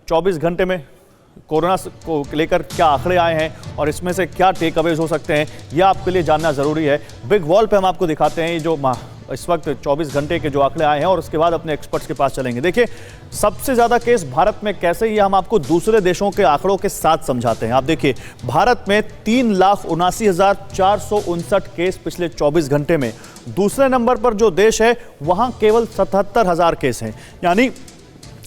24 घंटे में कोरोना को लेकर क्या आंकड़े आए हैं और इसमें से क्या टेक अवेज हो सकते हैं, यह आपके लिए जानना ज़रूरी है। बिग वॉल पे हम आपको दिखाते हैं जो इस वक्त 24 घंटे के जो आंकड़े आए हैं और उसके बाद अपने एक्सपर्ट्स के पास चलेंगे। देखिए, सबसे ज़्यादा केस भारत में कैसे, ये हम आपको दूसरे देशों के आंकड़ों के साथ समझाते हैं। आप देखिए, भारत में 3,79,459 केस पिछले 24 घंटे में। दूसरे नंबर पर जो देश है वहाँ केवल 77,000 केस हैं। यानी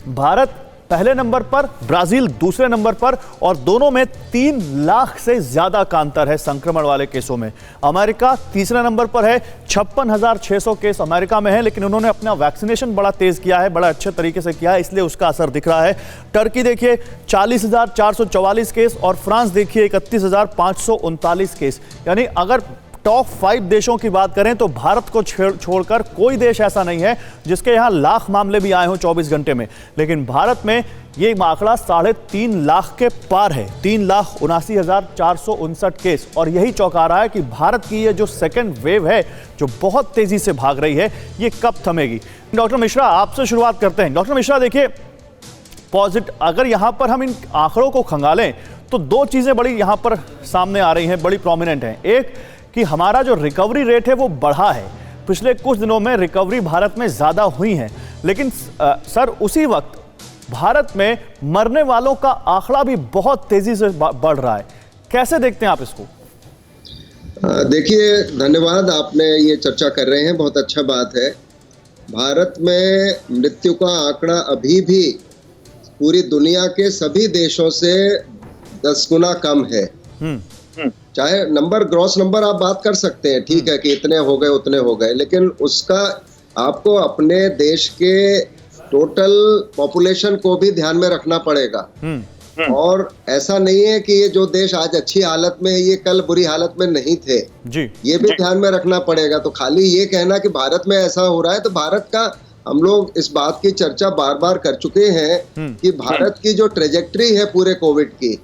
भारत पहले नंबर पर, ब्राजील दूसरे नंबर पर, और दोनों में 3 लाख से ज्यादा का अंतर है संक्रमण वाले केसों में। अमेरिका तीसरे नंबर पर है, 56,600 केस अमेरिका में है, लेकिन उन्होंने अपना वैक्सीनेशन बड़ा तेज किया है, बड़ा अच्छे तरीके से किया है, इसलिए उसका असर दिख रहा है। टर्की देखिए 40,444 केस और फ्रांस देखिए 31,539 केस। यानी अगर टॉप 5 देशों की बात करें तो भारत को छोड़कर कोई देश ऐसा नहीं है जिसके यहां लाख मामले भी आए हों 24 घंटे में। लेकिन भारत में ये आंकड़ा 3.5 लाख के पार है, 3,79,459 केस। और यही चौंका रहा है कि भारत की ये जो सेकेंड वेव है जो बहुत तेजी से भाग रही है, ये कब थमेगी। डॉक्टर मिश्रा, आपसे शुरुआत करते हैं। डॉक्टर मिश्रा, देखिए, अगर यहां पर हम इन आंकड़ों को खंगालें तो 2 चीजें बड़ी यहां पर सामने आ रही हैं, बड़ी प्रोमिनेंट हैं। एक कि हमारा जो रिकवरी रेट है वो बढ़ा है, पिछले कुछ दिनों में रिकवरी भारत में ज़्यादा हुई है, लेकिन सर उसी वक्त भारत में मरने वालों का आंकड़ा भी बहुत तेज़ी से बढ़ रहा है। कैसे देखते हैं आप इसको? देखिए, धन्यवाद, आपने ये चर्चा कर रहे हैं, बहुत अच्छा बात है। भारत में मृत्यु का आंकड़ा अभी भी पूरी दुनिया के सभी देशों से 10 गुना कम है। चाहे नंबर, ग्रॉस नंबर आप बात कर सकते हैं, ठीक है कि इतने हो गए उतने हो गए, लेकिन उसका आपको अपने देश के टोटल पॉपुलेशन को भी ध्यान में रखना पड़ेगा। और ऐसा नहीं है कि ये जो देश आज अच्छी हालत में है ये कल बुरी हालत में नहीं थे जी, ये भी ध्यान में रखना पड़ेगा। तो खाली ये कहना कि भारत में ऐसा हो रहा है, तो भारत का हम लोग इस बात की चर्चा बार बार कर चुके हैं कि भारत की जो ट्रेजेक्ट्री है पूरे कोविड की,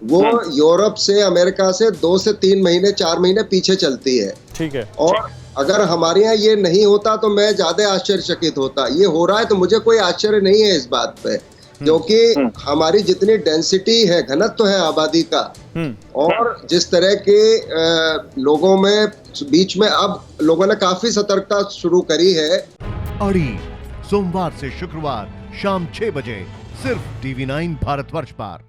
वो यूरोप से, अमेरिका से 2 से 3 महीने 4 महीने पीछे चलती है। ठीक है। और अगर हमारे यहाँ ये नहीं होता तो मैं ज्यादा आश्चर्यचकित होता। ये हो रहा है तो मुझे कोई आश्चर्य नहीं है इस बात पे, क्योंकि हमारी जितनी डेंसिटी है, घनत्व है आबादी का, और जिस तरह के लोगों में बीच में अब लोगों ने काफी सतर्कता शुरू करी है। अड़ी सोमवार से शुक्रवार शाम 6 बजे सिर्फ TV9 भारतवर्ष पर।